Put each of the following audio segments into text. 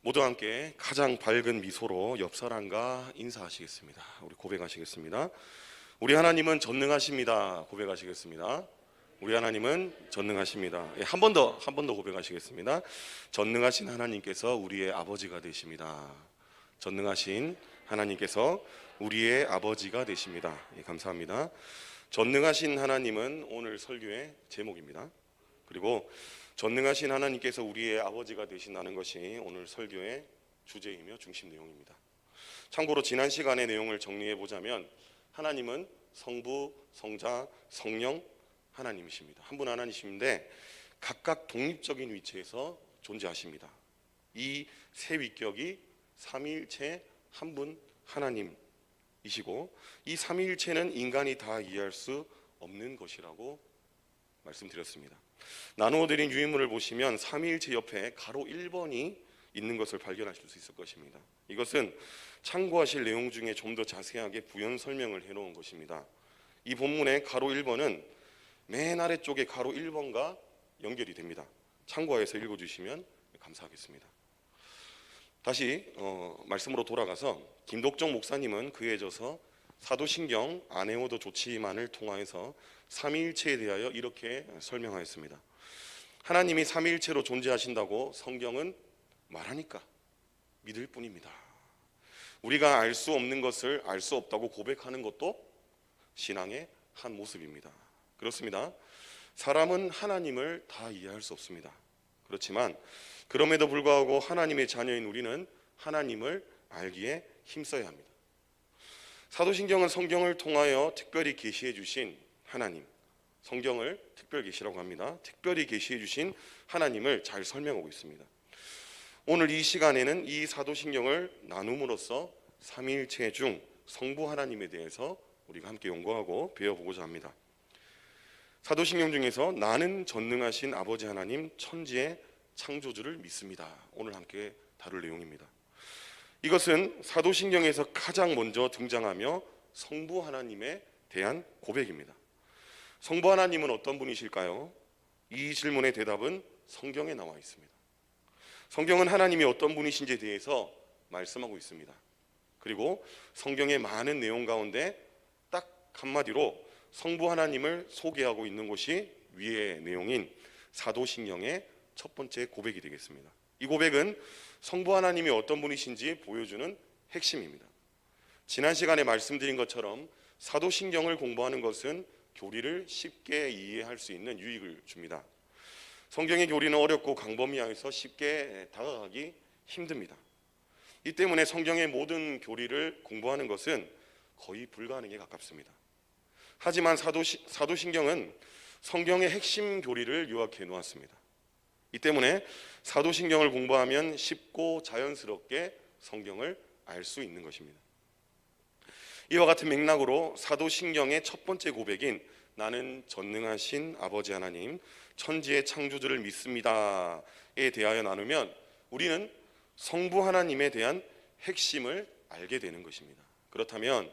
모두 함께 가장 밝은 미소로 옆 사람과 인사하시겠습니다. 우리 고백하시겠습니다. 우리 하나님은 전능하십니다. 고백하시겠습니다. 우리 하나님은 전능하십니다. 한 번 더 고백하시겠습니다. 전능하신 하나님께서 우리의 아버지가 되십니다. 전능하신 하나님께서 우리의 아버지가 되십니다. 감사합니다. 전능하신 하나님은 오늘 설교의 제목입니다. 그리고 전능하신 하나님께서 우리의 아버지가 되신다는 것이 오늘 설교의 주제이며 중심 내용입니다. 참고로 지난 시간의 내용을 정리해 보자면 하나님은 성부, 성자, 성령 하나님이십니다. 한 분 하나님이신데 각각 독립적인 위치에서 존재하십니다. 이 세 위격이 삼위일체 한 분 하나님이시고 이 삼위일체는 인간이 다 이해할 수 없는 것이라고 말씀드렸습니다. 나누어 드린 유인물을 보시면 삼위일체 옆에 가로 1번이 있는 것을 발견하실 수 있을 것입니다. 이것은 참고하실 내용 중에 좀 더 자세하게 부연 설명을 해놓은 것입니다. 이 본문의 가로 1번은 맨 아래쪽에 가로 1번과 연결이 됩니다. 참고해서 읽어주시면 감사하겠습니다. 다시 말씀으로 돌아가서 김독정 목사님은 그에 져서 사도신경 안 외워도 좋지만을 통하여서 삼위일체에 대하여 이렇게 설명하였습니다. 하나님이 삼위일체로 존재하신다고 성경은 말하니까 믿을 뿐입니다. 우리가 알 수 없는 것을 알 수 없다고 고백하는 것도 신앙의 한 모습입니다. 그렇습니다. 사람은 하나님을 다 이해할 수 없습니다. 그렇지만 그럼에도 불구하고 하나님의 자녀인 우리는 하나님을 알기에 힘써야 합니다. 사도신경은 성경을 통하여 특별히 계시해 주신 하나님, 성경을 특별 계시라고 합니다. 특별히 계시해 주신 하나님을 잘 설명하고 있습니다. 오늘 이 시간에는 이 사도신경을 나눔으로써 삼위일체 중 성부 하나님에 대해서 우리가 함께 연구하고 배워보고자 합니다. 사도신경 중에서 나는 전능하신 아버지 하나님 천지의 창조주를 믿습니다. 오늘 함께 다룰 내용입니다. 이것은 사도신경에서 가장 먼저 등장하며 성부 하나님에 대한 고백입니다. 성부 하나님은 어떤 분이실까요? 이 질문의 대답은 성경에 나와 있습니다. 성경은 하나님이 어떤 분이신지에 대해서 말씀하고 있습니다. 그리고 성경의 많은 내용 가운데 딱 한마디로 성부 하나님을 소개하고 있는 것이 위의 내용인 사도신경의 첫 번째 고백이 되겠습니다. 이 고백은 성부 하나님이 어떤 분이신지 보여주는 핵심입니다. 지난 시간에 말씀드린 것처럼 사도신경을 공부하는 것은 교리를 쉽게 이해할 수 있는 유익을 줍니다. 성경의 교리는 어렵고 광범위해서 쉽게 다가가기 힘듭니다. 이 때문에 성경의 모든 교리를 공부하는 것은 거의 불가능에 가깝습니다. 하지만 사도신경은 성경의 핵심 교리를 요약해 놓았습니다. 이 때문에 사도신경을 공부하면 쉽고 자연스럽게 성경을 알 수 있는 것입니다. 이와 같은 맥락으로 사도신경의 첫 번째 고백인 나는 전능하신 아버지 하나님 천지의 창조주를 믿습니다에 대하여 나누면 우리는 성부 하나님에 대한 핵심을 알게 되는 것입니다. 그렇다면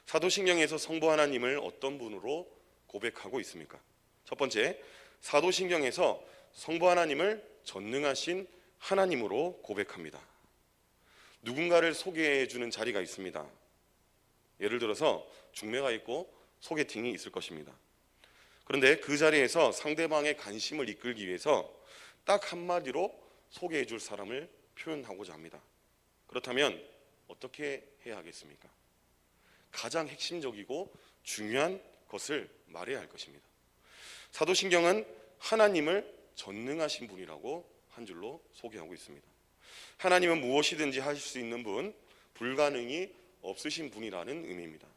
사도신경에서 성부 하나님을 어떤 분으로 고백하고 있습니까? 첫 번째, 사도신경에서 성부 하나님을 전능하신 하나님으로 고백합니다. 누군가를 소개해 주는 자리가 있습니다. 예를 들어서 중매가 있고 소개팅이 있을 것입니다. 그런데 그 자리에서 상대방의 관심을 이끌기 위해서 딱 한마디로 소개해 줄 사람을 표현하고자 합니다. 그렇다면 어떻게 해야 하겠습니까? 가장 핵심적이고 중요한 것을 말해야 할 것입니다. 사도신경은 하나님을 전능하신 분이라고 한 줄로 소개하고 있습니다. 하나님은 무엇이든지 하실 수 있는 분, 불가능이 없으신 분이라는 의미입니다.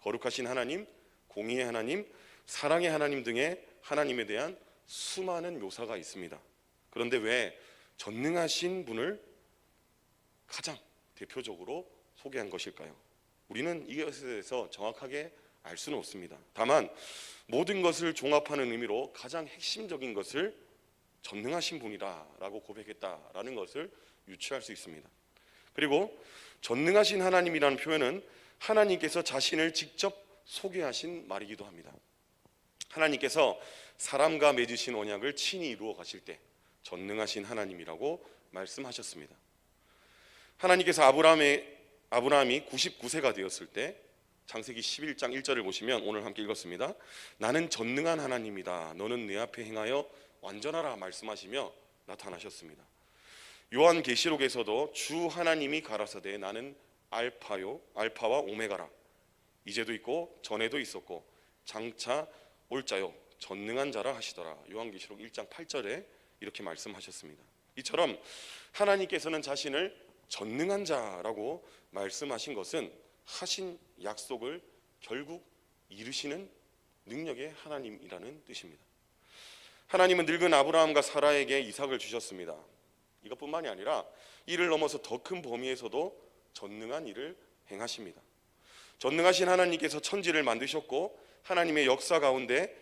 거룩하신 하나님, 공의의 하나님, 사랑의 하나님 등의 하나님에 대한 수많은 묘사가 있습니다. 그런데 왜 전능하신 분을 가장 대표적으로 소개한 것일까요? 우리는 이것에 대해서 정확하게 알 수는 없습니다. 다만 모든 것을 종합하는 의미로 가장 핵심적인 것을 전능하신 분이라고 고백했다라는 것을 유추할 수 있습니다. 그리고 전능하신 하나님이라는 표현은 하나님께서 자신을 직접 소개하신 말이기도 합니다. 하나님께서 사람과 맺으신 언약을 친히 이루어 가실 때 전능하신 하나님이라고 말씀하셨습니다. 하나님께서 아브라함이 99세가 되었을 때 창세기 11장 1절을 보시면 오늘 함께 읽었습니다. 나는 전능한 하나님이다. 너는 내 앞에 행하여 완전하라 말씀하시며 나타나셨습니다. 요한계시록에서도 주 하나님이 가라사대 나는 알파와 오메가라. 이제도 있고 전에도 있었고 장차 올 자요 전능한 자라 하시더라. 요한계시록 1장 8절에 이렇게 말씀하셨습니다. 이처럼 하나님께서는 자신을 전능한 자라고 말씀하신 것은 하신 약속을 결국 이루시는 능력의 하나님이라는 뜻입니다. 하나님은 늙은 아브라함과 사라에게 이삭을 주셨습니다. 이것뿐만이 아니라 이를 넘어서 더 큰 범위에서도 전능한 일을 행하십니다. 전능하신 하나님께서 천지를 만드셨고 하나님의 역사 가운데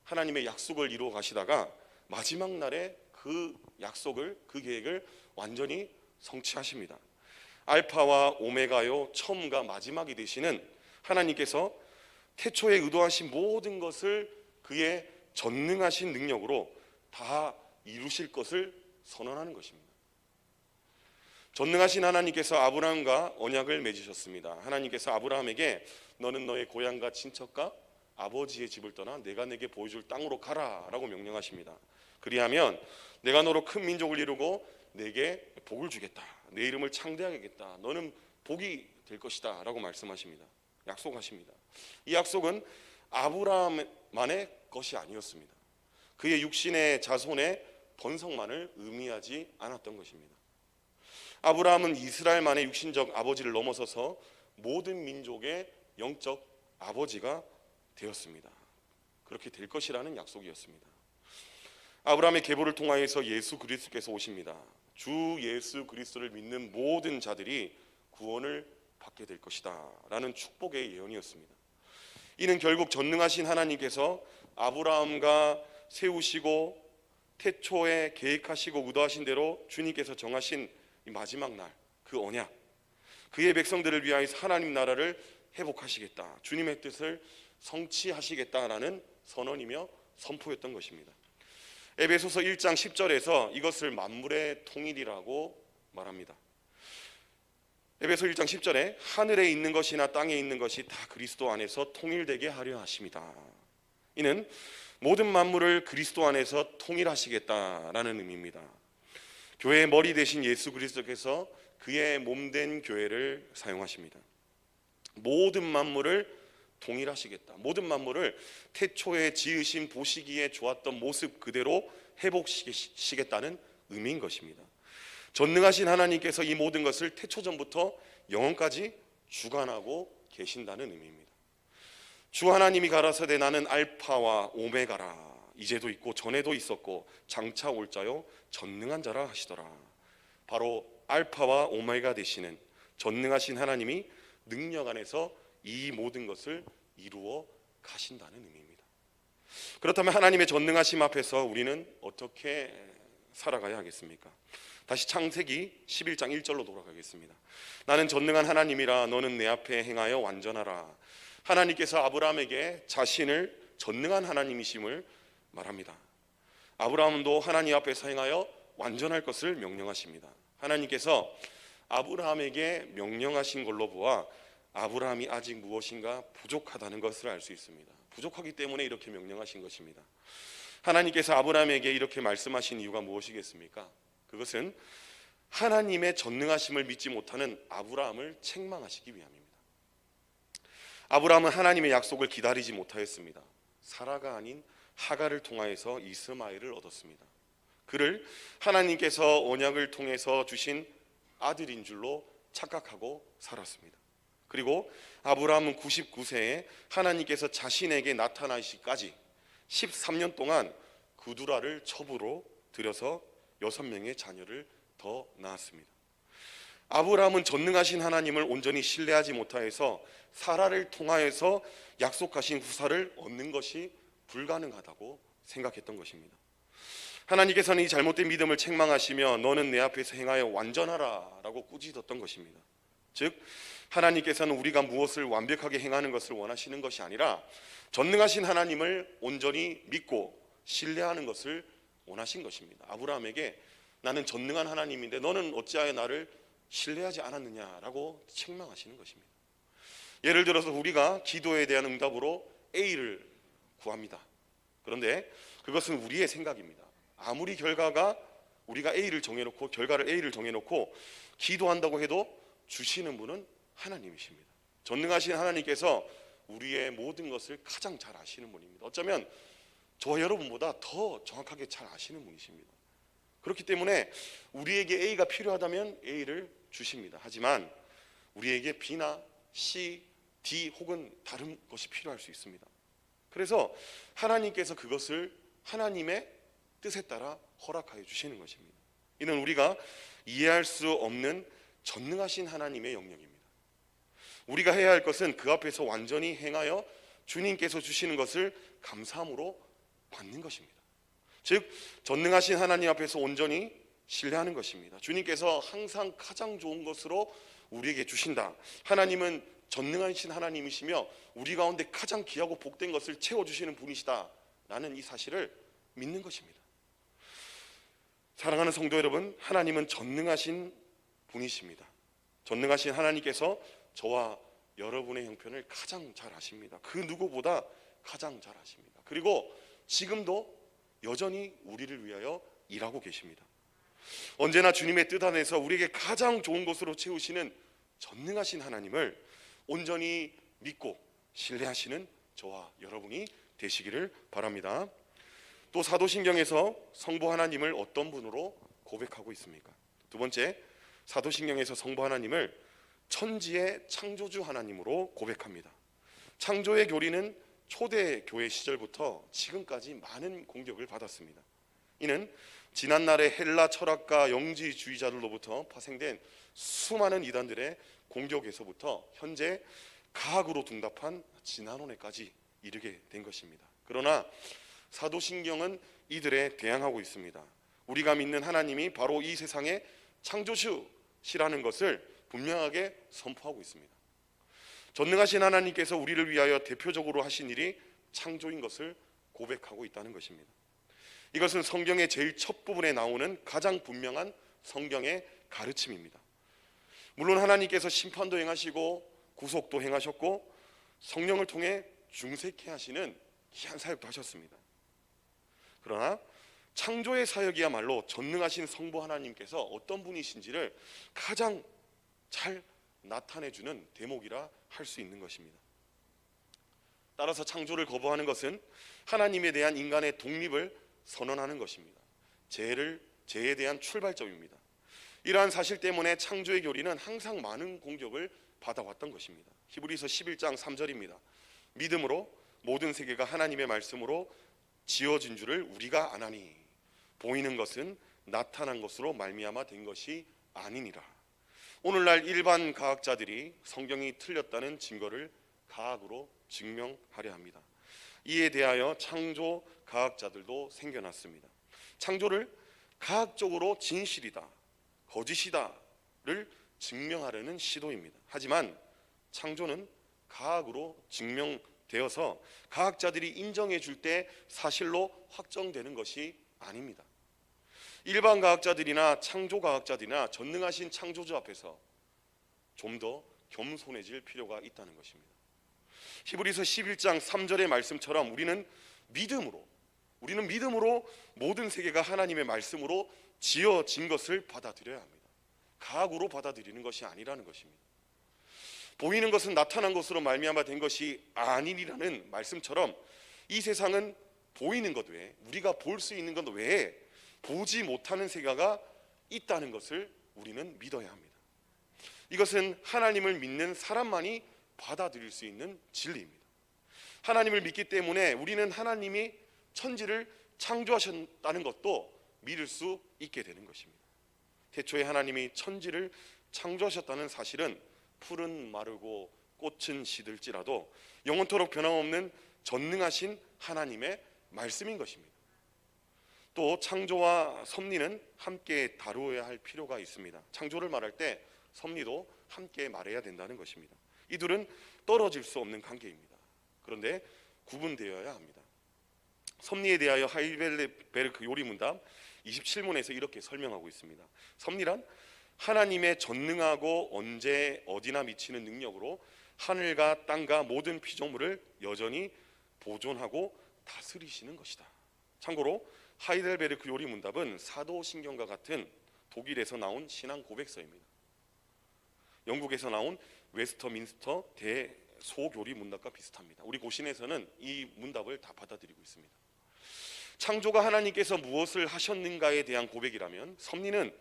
하나님의 약속을 이루어 가시다가 마지막 날에 그 약속을, 그 계획을 완전히 성취하십니다. 알파와 오메가요 처음과 마지막이 되시는 하나님께서 태초에 의도하신 모든 것을 그의 전능하신 능력으로 다 이루실 것을 선언하는 것입니다. 전능하신 하나님께서 아브라함과 언약을 맺으셨습니다. 하나님께서 아브라함에게 너는 너의 고향과 친척과 아버지의 집을 떠나 내가 내게 보여줄 땅으로 가라 라고 명령하십니다. 그리하면 내가 너로 큰 민족을 이루고 내게 복을 주겠다. 내 이름을 창대하겠다. 너는 복이 될 것이다 라고 말씀하십니다. 약속하십니다. 이 약속은 아브라함만의 것이 아니었습니다. 그의 육신의 자손의 번성만을 의미하지 않았던 것입니다. 아브라함은 이스라엘만의 육신적 아버지를 넘어서서 모든 민족의 영적 아버지가 되었습니다. 그렇게 될 것이라는 약속이었습니다. 아브라함의 계보를 통하여서 예수 그리스도께서 오십니다. 주 예수 그리스도를 믿는 모든 자들이 구원을 받게 될 것이다 라는 축복의 예언이었습니다. 이는 결국 전능하신 하나님께서 아브라함과 세우시고 태초에 계획하시고 의도하신 대로 주님께서 정하신 이 마지막 날 그 언약, 그의 백성들을 위하여서 하나님 나라를 회복하시겠다, 주님의 뜻을 성취하시겠다라는 선언이며 선포였던 것입니다. 에베소서 1장 10절에서 이것을 만물의 통일이라고 말합니다. 에베소 1장 10절에 하늘에 있는 것이나 땅에 있는 것이 다 그리스도 안에서 통일되게 하려 하십니다. 이는 모든 만물을 그리스도 안에서 통일하시겠다라는 의미입니다. 교회의 머리 되신 예수 그리스도께서 그의 몸된 교회를 사용하십니다. 모든 만물을 통일하시겠다. 모든 만물을 태초에 지으신 보시기에 좋았던 모습 그대로 회복시키시겠다는 의미인 것입니다. 전능하신 하나님께서 이 모든 것을 태초전부터 영원까지 주관하고 계신다는 의미입니다. 주 하나님이 가라사대 나는 알파와 오메가라. 이제도 있고 전에도 있었고 장차 올 자요 전능한 자라 하시더라. 바로 알파와 오메가 되시는 전능하신 하나님이 능력 안에서 이 모든 것을 이루어 가신다는 의미입니다. 그렇다면 하나님의 전능하심 앞에서 우리는 어떻게 살아가야 하겠습니까? 다시 창세기 11장 1절로 돌아가겠습니다. 나는 전능한 하나님이라 너는 내 앞에 행하여 완전하라. 하나님께서 아브라함에게 자신을 전능한 하나님이심을 말합니다. 아브라함도 하나님 앞에서 행하여 완전할 것을 명령하십니다. 하나님께서 아브라함에게 명령하신 걸로 보아 아브라함이 아직 무엇인가 부족하다는 것을 알 수 있습니다. 부족하기 때문에 이렇게 명령하신 것입니다. 하나님께서 아브라함에게 이렇게 말씀하신 이유가 무엇이겠습니까? 그것은 하나님의 전능하심을 믿지 못하는 아브라함을 책망하시기 위함입니다. 아브라함은 하나님의 약속을 기다리지 못하였습니다. 사라가 아닌 하갈을 통하여서 이스마엘을 얻었습니다. 그를 하나님께서 언약을 통해서 주신 아들인 줄로 착각하고 살았습니다. 그리고 아브라함은 99세에 하나님께서 자신에게 나타나시기까지 13년 동안 그두라를 첩으로 들여서 6명의 자녀를 더 낳았습니다. 아브라함은 전능하신 하나님을 온전히 신뢰하지 못하여서 사라를 통하여서 약속하신 후사를 얻는 것이 불가능하다고 생각했던 것입니다. 하나님께서는 이 잘못된 믿음을 책망하시며 너는 내 앞에서 행하여 완전하라 라고 꾸짖었던 것입니다. 즉 하나님께서는 우리가 무엇을 완벽하게 행하는 것을 원하시는 것이 아니라 전능하신 하나님을 온전히 믿고 신뢰하는 것을 원하신 것입니다. 아브라함에게 나는 전능한 하나님인데 너는 어찌하여 나를 신뢰하지 않았느냐라고 책망하시는 것입니다. 예를 들어서 우리가 기도에 대한 응답으로 A를 구합니다. 그런데 그것은 우리의 생각입니다. 아무리 결과가 우리가 결과를 A를 정해놓고 기도한다고 해도 주시는 분은 하나님이십니다. 전능하신 하나님께서 우리의 모든 것을 가장 잘 아시는 분입니다. 어쩌면 저와 여러분보다 더 정확하게 잘 아시는 분이십니다. 그렇기 때문에 우리에게 A가 필요하다면 A를 주십니다. 하지만 우리에게 B나 C, D 혹은 다른 것이 필요할 수 있습니다. 그래서 하나님께서 그것을 하나님의 뜻에 따라 허락하여 주시는 것입니다. 이는 우리가 이해할 수 없는 전능하신 하나님의 영역입니다. 우리가 해야 할 것은 그 앞에서 완전히 행하여 주님께서 주시는 것을 감사함으로 받는 것입니다. 즉 전능하신 하나님 앞에서 온전히 신뢰하는 것입니다. 주님께서 항상 가장 좋은 것으로 우리에게 주신다. 하나님은 전능하신 하나님이시며 우리 가운데 가장 귀하고 복된 것을 채워주시는 분이시다 라는 이 사실을 믿는 것입니다. 사랑하는 성도 여러분, 하나님은 전능하신 분이십니다. 전능하신 하나님께서 저와 여러분의 형편을 가장 잘 아십니다. 그 누구보다 가장 잘 아십니다. 그리고 지금도 여전히 우리를 위하여 일하고 계십니다. 언제나 주님의 뜻 안에서 우리에게 가장 좋은 것으로 채우시는 전능하신 하나님을 온전히 믿고 신뢰하시는 저와 여러분이 되시기를 바랍니다. 또 사도신경에서 성부 하나님을 어떤 분으로 고백하고 있습니까? 두 번째, 사도신경에서 성부 하나님을 천지의 창조주 하나님으로 고백합니다. 창조의 교리는 초대교회 시절부터 지금까지 많은 공격을 받았습니다. 이는 지난날의 헬라 철학가 영지주의자들로부터 파생된 수많은 이단들의 공격에서부터 현재 가학으로 둔답한 진화론에까지 이르게 된 것입니다. 그러나 사도신경은 이들에 대항하고 있습니다. 우리가 믿는 하나님이 바로 이 세상의 창조주시라는 것을 분명하게 선포하고 있습니다. 전능하신 하나님께서 우리를 위하여 대표적으로 하신 일이 창조인 것을 고백하고 있다는 것입니다. 이것은 성경의 제일 첫 부분에 나오는 가장 분명한 성경의 가르침입니다. 물론 하나님께서 심판도 행하시고 구속도 행하셨고 성령을 통해 중생케 하시는 귀한 사역도 하셨습니다. 그러나 창조의 사역이야말로 전능하신 성부 하나님께서 어떤 분이신지를 가장 잘 나타내주는 대목이라 할 수 있는 것입니다. 따라서 창조를 거부하는 것은 하나님에 대한 인간의 독립을 선언하는 것입니다. 죄에 대한 출발점입니다. 이러한 사실 때문에 창조의 교리는 항상 많은 공격을 받아왔던 것입니다. 히브리서 11장 3절입니다. 믿음으로 모든 세계가 하나님의 말씀으로 지어진 줄을 우리가 아나니 보이는 것은 나타난 것으로 말미암아 된 것이 아니니라. 오늘날 일반 과학자들이 성경이 틀렸다는 증거를 과학으로 증명하려 합니다. 이에 대하여 창조 과학자들도 생겨났습니다. 창조를 과학적으로 진실이다, 거짓이다를 증명하려는 시도입니다. 하지만 창조는 과학으로 증명되어서 과학자들이 인정해 줄 때 사실로 확정되는 것이 아닙니다. 일반 과학자들이나 창조 과학자들이나 전능하신 창조주 앞에서 좀 더 겸손해질 필요가 있다는 것입니다. 히브리서 11장 3절의 말씀처럼 우리는 믿음으로 모든 세계가 하나님의 말씀으로 지어진 것을 받아들여야 합니다. 과학으로 받아들이는 것이 아니라는 것입니다. 보이는 것은 나타난 것으로 말미암아 된 것이 아니라는 말씀처럼 이 세상은 보이는 것 외에, 우리가 볼 수 있는 것 외에 보지 못하는 세계가 있다는 것을 우리는 믿어야 합니다. 이것은 하나님을 믿는 사람만이 받아들일 수 있는 진리입니다. 하나님을 믿기 때문에 우리는 하나님이 천지를 창조하셨다는 것도 믿을 수 있게 되는 것입니다. 태초에 하나님이 천지를 창조하셨다는 사실은 풀은 마르고 꽃은 시들지라도 영원토록 변함없는 전능하신 하나님의 말씀인 것입니다. 또 창조와 섭리는 함께 다루어야 할 필요가 있습니다. 창조를 말할 때 섭리도 함께 말해야 된다는 것입니다. 이둘은 떨어질 수 없는 관계입니다. 그런데 구분되어야 합니다. 섭리에 대하여 하이델베르크 요리문답 27문에서 이렇게 설명하고 있습니다. 섭리란 하나님의 전능하고 언제 어디나 미치는 능력으로 하늘과 땅과 모든 피조물을 여전히 보존하고 다스리시는 것이다. 참고로 하이델베르크 요리 문답은 사도신경과 같은 독일에서 나온 신앙 고백서입니다. 영국에서 나온 웨스터민스터 대소교리 문답과 비슷합니다. 우리 고신에서는 이 문답을 다 받아들이고 있습니다. 창조가 하나님께서 무엇을 하셨는가에 대한 고백이라면 섭리는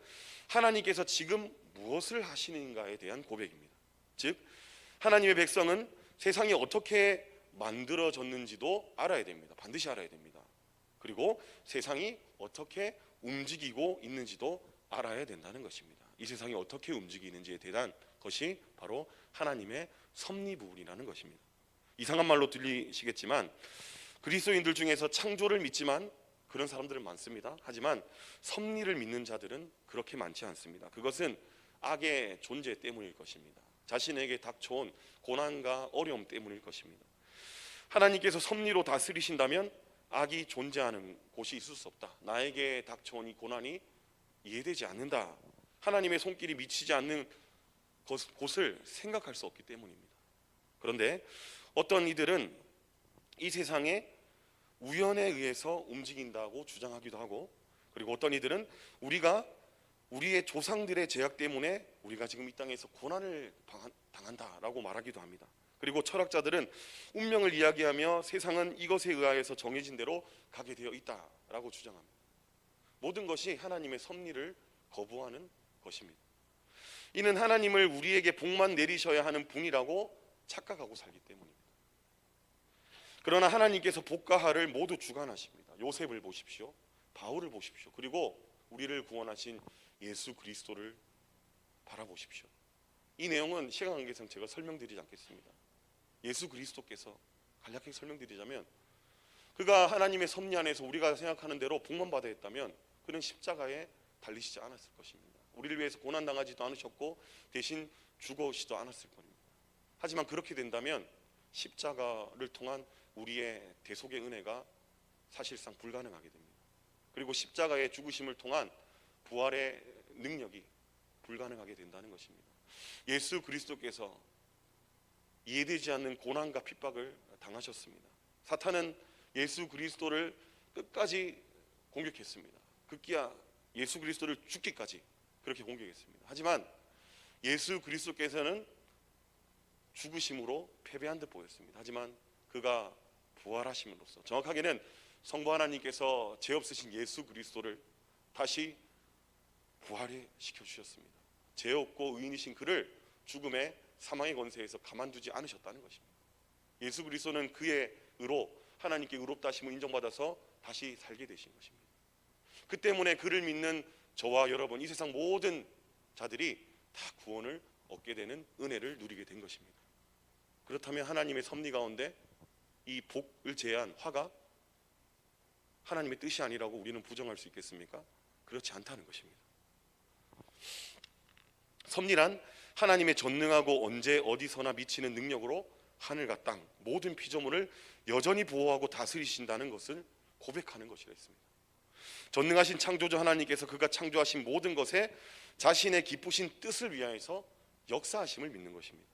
하나님께서 지금 무엇을 하시는가에 대한 고백입니다. 즉 하나님의 백성은 세상이 어떻게 만들어졌는지도 알아야 됩니다. 반드시 알아야 됩니다. 그리고 세상이 어떻게 움직이고 있는지도 알아야 된다는 것입니다. 이 세상이 어떻게 움직이는지에 대한 것이 바로 하나님의 섭리부분이라는 것입니다. 이상한 말로 들리시겠지만 그리스도인들 중에서 창조를 믿지만 그런 사람들은 많습니다. 하지만 섭리를 믿는 자들은 그렇게 많지 않습니다. 그것은 악의 존재 때문일 것입니다. 자신에게 닥쳐온 고난과 어려움 때문일 것입니다. 하나님께서 섭리로 다스리신다면 악이 존재하는 곳이 있을 수 없다. 나에게 닥쳐온 이 고난이 이해되지 않는다. 하나님의 손길이 미치지 않는 곳을 생각할 수 없기 때문입니다. 그런데 어떤 이들은 이 세상에 우연에 의해서 움직인다고 주장하기도 하고, 그리고 어떤 이들은 우리의 조상들의 죄악 때문에 우리가 지금 이 땅에서 고난을 당한다라고 말하기도 합니다. 그리고 철학자들은 운명을 이야기하며 세상은 이것에 의하여서 정해진 대로 가게 되어 있다라고 주장합니다. 모든 것이 하나님의 섭리를 거부하는 것입니다. 이는 하나님을 우리에게 복만 내리셔야 하는 분이라고 착각하고 살기 때문입니다. 그러나 하나님께서 복과 하를 모두 주관하십니다. 요셉을 보십시오. 바울을 보십시오. 그리고 우리를 구원하신 예수 그리스도를 바라보십시오. 이 내용은 시간 관계상 제가 설명드리지 않겠습니다. 예수 그리스도께서 간략하게 설명드리자면 그가 하나님의 섭리 안에서 우리가 생각하는 대로 복만 받아야 했다면 그는 십자가에 달리시지 않았을 것입니다. 우리를 위해서 고난당하지도 않으셨고 대신 죽어오시지도 않았을 겁니다. 하지만 그렇게 된다면 십자가를 통한 우리의 대속의 은혜가 사실상 불가능하게 됩니다. 그리고 십자가의 죽으심을 통한 부활의 능력이 불가능하게 된다는 것입니다. 예수 그리스도께서 이해되지 않는 고난과 핍박을 당하셨습니다. 사탄은 예수 그리스도를 끝까지 공격했습니다. 급기야 예수 그리스도를 죽기까지 그렇게 공격했습니다. 하지만 예수 그리스도께서는 죽으심으로 패배한 듯 보였습니다. 하지만 그가 부활하심으로써, 정확하게는 성부 하나님께서 죄 없으신 예수 그리스도를 다시 부활시켜 주셨습니다. 죄 없고 의인이신 그를 죽음의 사망의 권세에서 가만두지 않으셨다는 것입니다. 예수 그리스도는 그의 의로 하나님께 의롭다 하심을 인정받아서 다시 살게 되신 것입니다. 그 때문에 그를 믿는 저와 여러분, 이 세상 모든 자들이 다 구원을 얻게 되는 은혜를 누리게 된 것입니다. 그렇다면 하나님의 섭리 가운데 이 복을 제한 화가 하나님의 뜻이 아니라고 우리는 부정할 수 있겠습니까? 그렇지 않다는 것입니다. 섭리란 하나님의 전능하고 언제 어디서나 미치는 능력으로 하늘과 땅 모든 피조물을 여전히 보호하고 다스리신다는 것을 고백하는 것이라 했습니다. 전능하신 창조주 하나님께서 그가 창조하신 모든 것에 자신의 기쁘신 뜻을 위하여서 역사하심을 믿는 것입니다.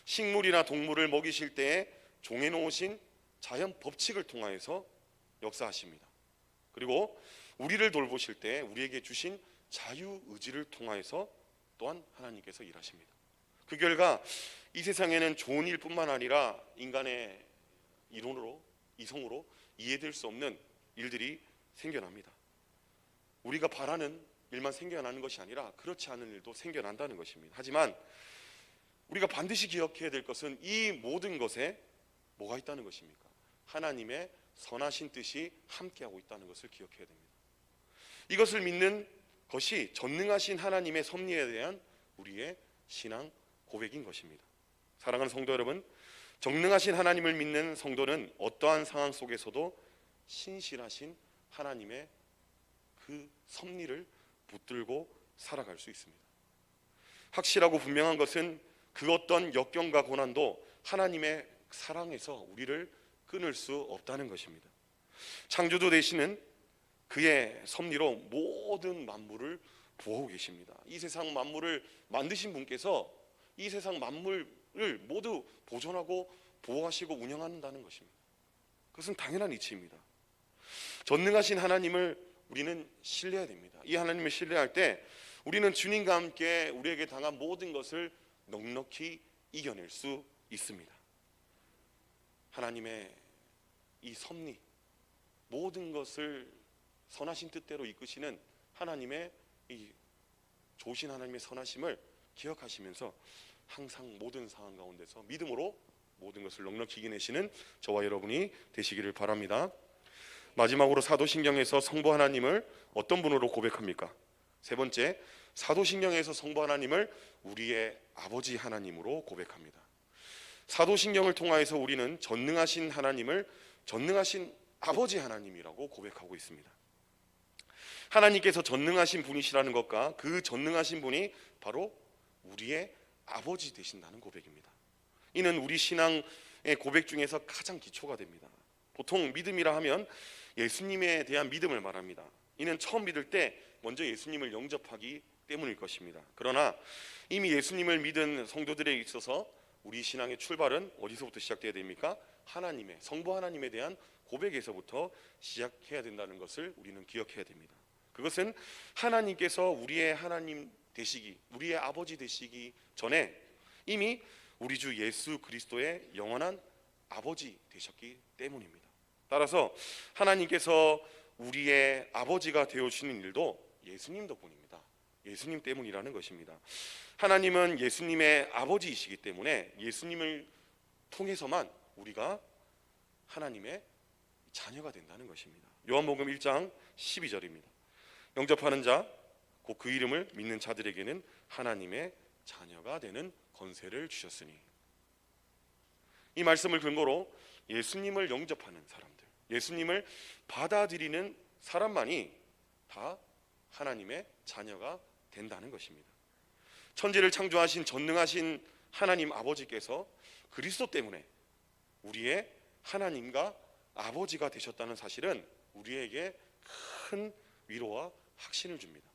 식물이나 동물을 먹이실 때에 정해놓으신 자연 법칙을 통하여서 역사하십니다. 그리고 우리를 돌보실 때 우리에게 주신 자유의지를 통하여서 또한 하나님께서 일하십니다. 그 결과 이 세상에는 좋은 일뿐만 아니라 인간의 이론으로, 이성으로 이해될 수 없는 일들이 생겨납니다. 우리가 바라는 일만 생겨나는 것이 아니라 그렇지 않은 일도 생겨난다는 것입니다. 하지만 우리가 반드시 기억해야 될 것은 이 모든 것에 뭐가 있다는 것입니까? 하나님의 선하신 뜻이 함께하고 있다는 것을 기억해야 됩니다. 이것을 믿는 것이 전능하신 하나님의 섭리에 대한 우리의 신앙 고백인 것입니다. 사랑하는 성도 여러분, 전능하신 하나님을 믿는 성도는 어떠한 상황 속에서도 신실하신 하나님의 그 섭리를 붙들고 살아갈 수 있습니다. 확실하고 분명한 것은 그 어떤 역경과 고난도 하나님의 사랑에서 우리를 끊을 수 없다는 것입니다. 창조주 되시는 그의 섭리로 모든 만물을 보호하고 계십니다. 이 세상 만물을 만드신 분께서 이 세상 만물을 모두 보존하고 보호하시고 운영한다는 것입니다. 그것은 당연한 이치입니다. 전능하신 하나님을 우리는 신뢰해야 됩니다. 이 하나님을 신뢰할 때 우리는 주님과 함께 우리에게 당한 모든 것을 넉넉히 이겨낼 수 있습니다. 하나님의 이 섭리, 모든 것을 선하신 뜻대로 이끄시는 하나님의 이 좋으신 하나님의 선하심을 기억하시면서 항상 모든 상황 가운데서 믿음으로 모든 것을 넉넉히 이겨내시는 저와 여러분이 되시기를 바랍니다. 마지막으로 사도신경에서 성부 하나님을 어떤 분으로 고백합니까? 세 번째, 사도신경에서 성부 하나님을 우리의 아버지 하나님으로 고백합니다. 사도신경을 통하여서 우리는 전능하신 하나님을 전능하신 아버지 하나님이라고 고백하고 있습니다. 하나님께서 전능하신 분이시라는 것과 그 전능하신 분이 바로 우리의 아버지 되신다는 고백입니다. 이는 우리 신앙의 고백 중에서 가장 기초가 됩니다. 보통 믿음이라 하면 예수님에 대한 믿음을 말합니다. 이는 처음 믿을 때 먼저 예수님을 영접하기 때문일 것입니다. 그러나 이미 예수님을 믿은 성도들에 있어서 우리 신앙의 출발은 어디서부터 시작돼야 됩니까? 하나님의, 성부 하나님에 대한 고백에서부터 시작해야 된다는 것을 우리는 기억해야 됩니다. 그것은 하나님께서 우리의 하나님 되시기, 우리의 아버지 되시기 전에 이미 우리 주 예수 그리스도의 영원한 아버지 되셨기 때문입니다. 따라서 하나님께서 우리의 아버지가 되어주시는 일도 예수님 덕분입니다. 예수님 때문이라는 것입니다. 하나님은 예수님의 아버지이시기 때문에 예수님을 통해서만 우리가 하나님의 자녀가 된다는 것입니다. 요한복음 1장 12절입니다. 영접하는 자, 곧 그 이름을 믿는 자들에게는 하나님의 자녀가 되는 권세를 주셨으니. 이 말씀을 근거로 예수님을 영접하는 사람들, 예수님을 받아들이는 사람만이 다 하나님의 자녀가 된다는 것입니다. 천지를 창조하신 전능하신 하나님 아버지께서 그리스도 때문에 우리의 하나님과 아버지가 되셨다는 사실은 우리에게 큰 위로와 확신을 줍니다.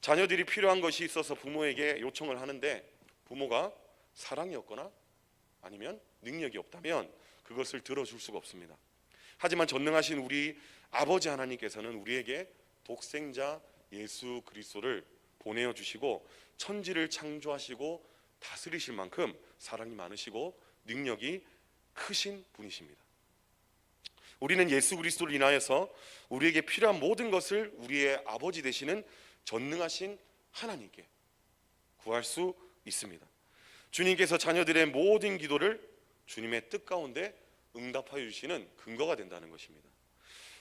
자녀들이 필요한 것이 있어서 부모에게 요청을 하는데 부모가 사랑이 없거나 아니면 능력이 없다면 그것을 들어줄 수가 없습니다. 하지만 전능하신 우리 아버지 하나님께서는 우리에게 독생자 예수 그리스도를 보내어 주시고 천지를 창조하시고 다스리실 만큼 사랑이 많으시고 능력이 크신 분이십니다. 우리는 예수 그리스도를 인하여서 우리에게 필요한 모든 것을 우리의 아버지 되시는 전능하신 하나님께 구할 수 있습니다. 주님께서 자녀들의 모든 기도를 주님의 뜻 가운데 응답하여 주시는 근거가 된다는 것입니다.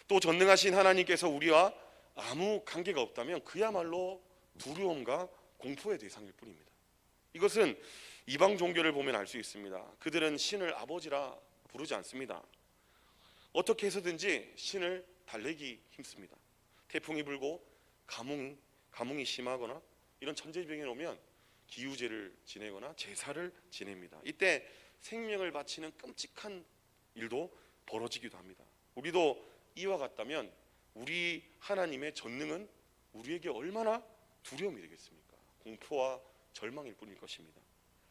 또 전능하신 하나님께서 우리와 아무 관계가 없다면 그야말로 두려움과 공포의 대상일 뿐입니다. 이것은 이방 종교를 보면 알 수 있습니다. 그들은 신을 아버지라 부르지 않습니다. 어떻게 해서든지 신을 달래기 힘씁니다. 태풍이 불고 가뭄이 심하거나 이런 천재지변이 오면 기우제를 지내거나 제사를 지냅니다. 이때 생명을 바치는 끔찍한 일도 벌어지기도 합니다. 우리도 이와 같다면 우리 하나님의 전능은 우리에게 얼마나 두려움이 되겠습니까? 공포와 절망일 뿐일 것입니다.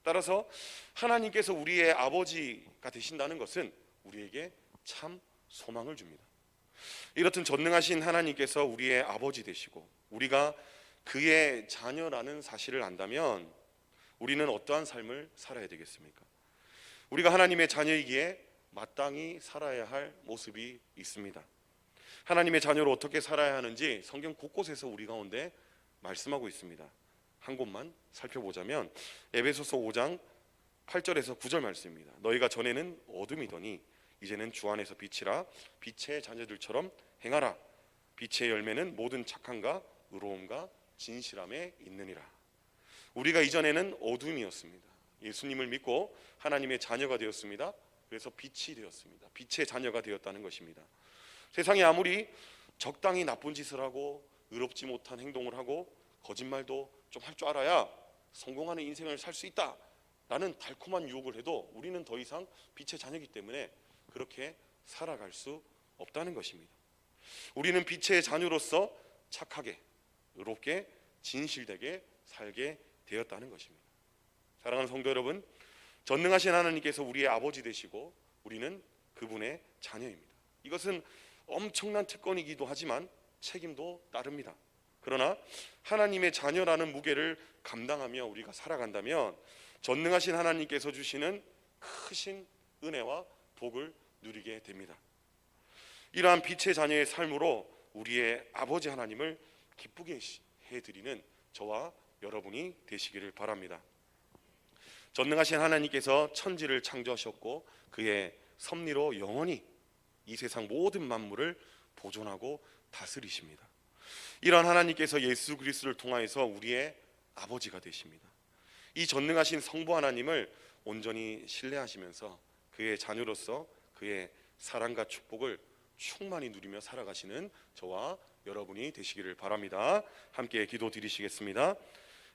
따라서 하나님께서 우리의 아버지가 되신다는 것은 우리에게 참 소망을 줍니다. 이렇듯 전능하신 하나님께서 우리의 아버지 되시고 우리가 그의 자녀라는 사실을 안다면 우리는 어떠한 삶을 살아야 되겠습니까? 우리가 하나님의 자녀이기에 마땅히 살아야 할 모습이 있습니다. 하나님의 자녀로 어떻게 살아야 하는지 성경 곳곳에서 우리 가운데 말씀하고 있습니다. 한 곳만 살펴보자면 에베소서 5장 8절에서 9절 말씀입니다. 너희가 전에는 어둠이더니 이제는 주 안에서 빛이라 빛의 자녀들처럼 행하라. 빛의 열매는 모든 착함과 의로움과 진실함에 있느니라. 우리가 이전에는 어둠이었습니다. 예수님을 믿고 하나님의 자녀가 되었습니다. 그래서 빛이 되었습니다. 빛의 자녀가 되었다는 것입니다. 세상에 아무리 적당히 나쁜 짓을 하고 의롭지 못한 행동을 하고 거짓말도 좀 할 줄 알아야 성공하는 인생을 살 수 있다라는 달콤한 유혹을 해도 우리는 더 이상 빛의 자녀이기 때문에 그렇게 살아갈 수 없다는 것입니다. 우리는 빛의 자녀로서 착하게, 의롭게, 진실되게 살게 되었다는 것입니다. 사랑하는 성도 여러분, 전능하신 하나님께서 우리의 아버지 되시고 우리는 그분의 자녀입니다. 이것은 엄청난 특권이기도 하지만 책임도 따릅니다. 그러나 하나님의 자녀라는 무게를 감당하며 우리가 살아간다면 전능하신 하나님께서 주시는 크신 은혜와 복을 누리게 됩니다. 이러한 빛의 자녀의 삶으로 우리의 아버지 하나님을 기쁘게 해드리는 저와 여러분이 되시기를 바랍니다. 전능하신 하나님께서 천지를 창조하셨고 그의 섭리로 영원히 이 세상 모든 만물을 보존하고 다스리십니다. 이러한 하나님께서 예수 그리스도를 통하여서 우리의 아버지가 되십니다. 이 전능하신 성부 하나님을 온전히 신뢰하시면서 그의 자녀로서 그의 사랑과 축복을 충만히 누리며 살아가시는 저와 여러분이 되시기를 바랍니다. 함께 기도 드리시겠습니다.